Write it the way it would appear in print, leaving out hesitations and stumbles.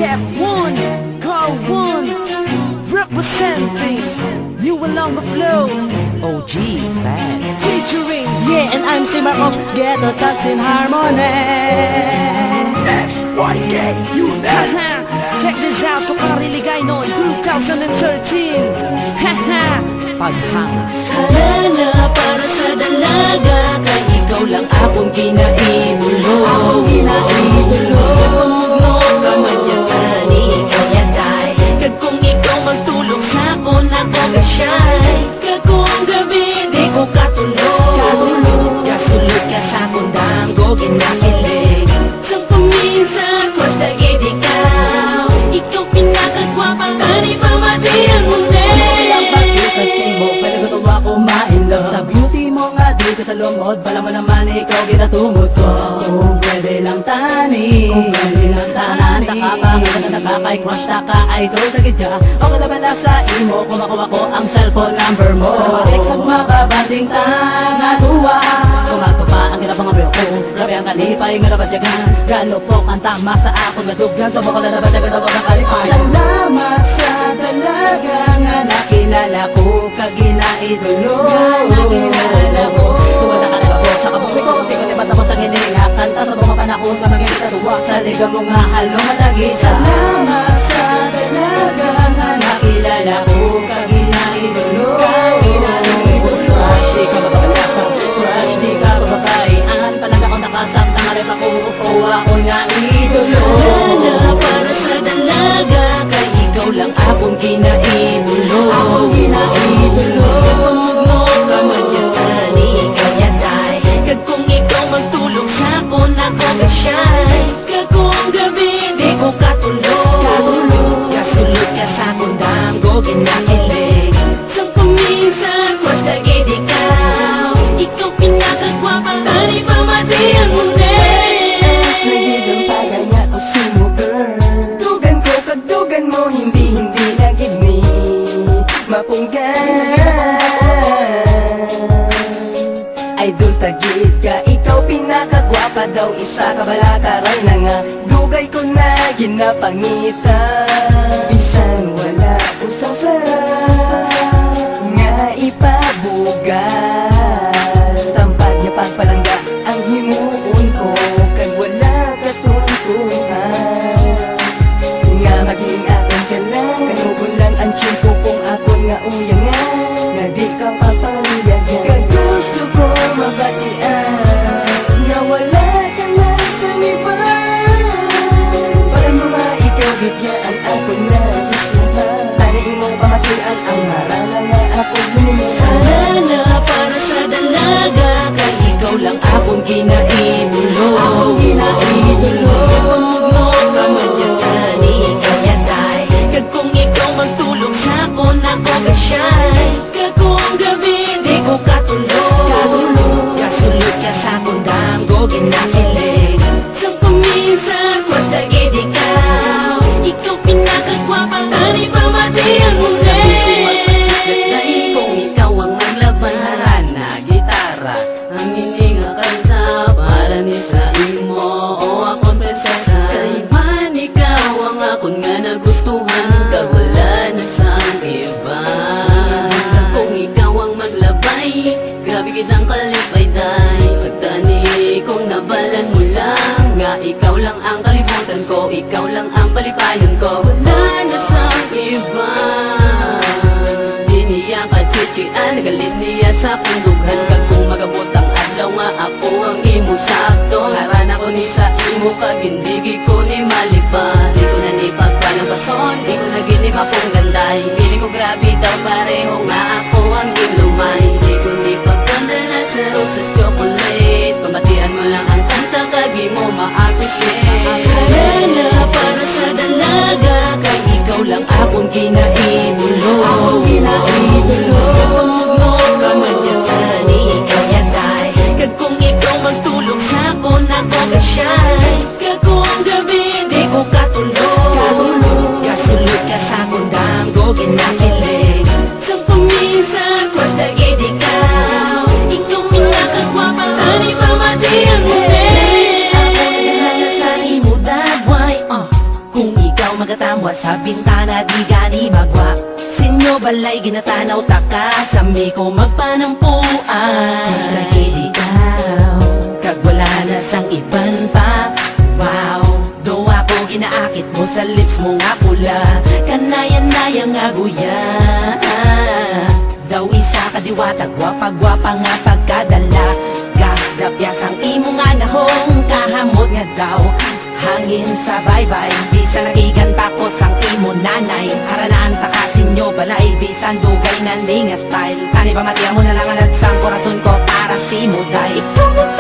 Step 1, Car 1, representing you along the flow. OG fan. Featuring Yeah, and I'm Simar of Ghetto Thugs in Harmony. SYK, you know. Check this out, Tokari Ligay noong 2013. Haha, paghanga. Halala para sa dalaga, kay ikaw lang akong ginaidolo. Pamugno ka man yatani, ikaw yatay. Kag kung ikaw magtulong sa akon, ako kasyay. Kag kung gabi, di ko katulog. Kasulod ka sa akong damgo, ginakilig. Sa paminsan, crush tagid ikaw. Ikaw pinakagwapa, tani pa matiyan mo sa beauty mo nga di ko sa lumod, bala mo naman ikaw ginatungod ko. Kung pwede lang tani, nakakay crush na ka-idol tagid ka. O kalabala sa imo, kumakuha ko ang cellphone number mo. Alex ang makabanding tangaduwa, kumatupa ang ginapang abiyo ko. Grabe ang kalipay, nga nabatyagan, galupok ang tama sa ako, madugyan sa bukal na nabatyagan ang mga kalipay. Salamat sa dalaga nga nakilala ko, kaginaidolo. Tuwala ka nagabot sa kabuhi ko, di ko libat ako sa ngininga. Kanta sa mga panahon ka maging katuwa, sa liga mo nga halong matagit. Salamat sa dalaga nga nakilala ko, kaginaidolo. Crush, di ka babakalakan, crush, di ka babakayan. Palag ako nakasamtang nga rin ako, ako na idolo. Halala para sa dalaga, kay ikaw lang akong ginaidolo. Pamugno ka man yatani, ikaw yatay. Kag kung ikaw magtulong sa akon, ako kasyay. Kag kung gabi, di ko katulog. Kasulod ka sa akong damgo, ginakilig. Sa paminsan, crush tagid ikaw. Ikaw pinakagwapa, tani pa matiyan mo Nagiging paganya ko sumo girl, dugan ko kagdugan mo, hindi nagid ni mapunggan. Idol tagid ka, ikaw pinakagwapa daw, isa ka balataran na nga, dugay ko na ginapangita. Bisan wala usang sarap nga ipabugal, tampad niya pagpalangga ang himuon ko, kag wala katuntuhan nga maging akin ka lang. Kanugon lang ang tiyempo kung akon nga uyangan, nga di ka papaluyagan. Kag gusto ko mabatian nga wala ka na sa iba, para ikaw gigyaan ako na gustuhan. Tani imong pamatian ang haralan nga ako lumimuhan. Halala para sa dalaga, kay ikaw lang akong ginaidolo. Pamugno ka man yatani, ikaw yatay. Kag kung ikaw magtulong sa akon, ako kasyay. Kag kung gabi, di ko katulog. Kasulod ka sa akong damgo, ginakilig. Sa paminsan, crush tagid ikaw. Ikaw pinakagwapa, tani pa matiyan mo Kung ikaw ang maglaban na gitara, ang hindi nga kanta para ni sa imo, o akong prinsesa. Kay man ikaw ang akon nga nagustuhan, kag wala na sa iba. Kung ikaw ang maglabay, grabe kitang kalipay-day. Pagtani kung nabalan mo lang, nga ikaw lang ang kalibutan ko, ikaw lang ang palipayan ko. Wala na sa iba. Nagalit niya sa pundughan, kag kung magabot ang adlaw nga ako ang imo sakto. Haran ako ni sa imo, kag hindi ko ni malipa. Di ko na ni pagpalampason, di ko na gini mapong ganday. Pili ko grabe daw pareho nga ako ang ginlumay. Di ko ni pagkandala sa roses chocolate, pamatian mo lang ang kanta, kag imo ma-appreciate. Halala para sa dalaga, kay ikaw lang akong ginaidolo. Pamugno ka man yatani, ikaw yatay. Kag kung ikaw magtulong sa akon, ako kasyay. Kag kung gabi, di ko katulog. Kasulod ka sa akong damgo, ginakilig. Sa paminsan, crush tagid ikaw. Ikaw pinakagwapa, tani pa matiyan mo Ako naghahanap sa sa bintana di gani bagwa. Sinyo balay ginatanaw taka, sami ko magpanampuan. Kagid ikaw, kag wala na sang iban pa. Wow, do ako ginaakit mo sa lips mo nga pula. Kanayan-nayang nga guya. Daw isa ka diwata, gwapa-gwapa nga pagkadala. Dapyas ang imo nga nahong, kahamot nga daw. Hangin sa baybay, bisan nakiganta ko sang imo nanay. Haranaan ta kasinyo balay, bisan dugay na nga style. Tani ba matiya mo na lang ang nagsang korason ko para si Muday. Ikaw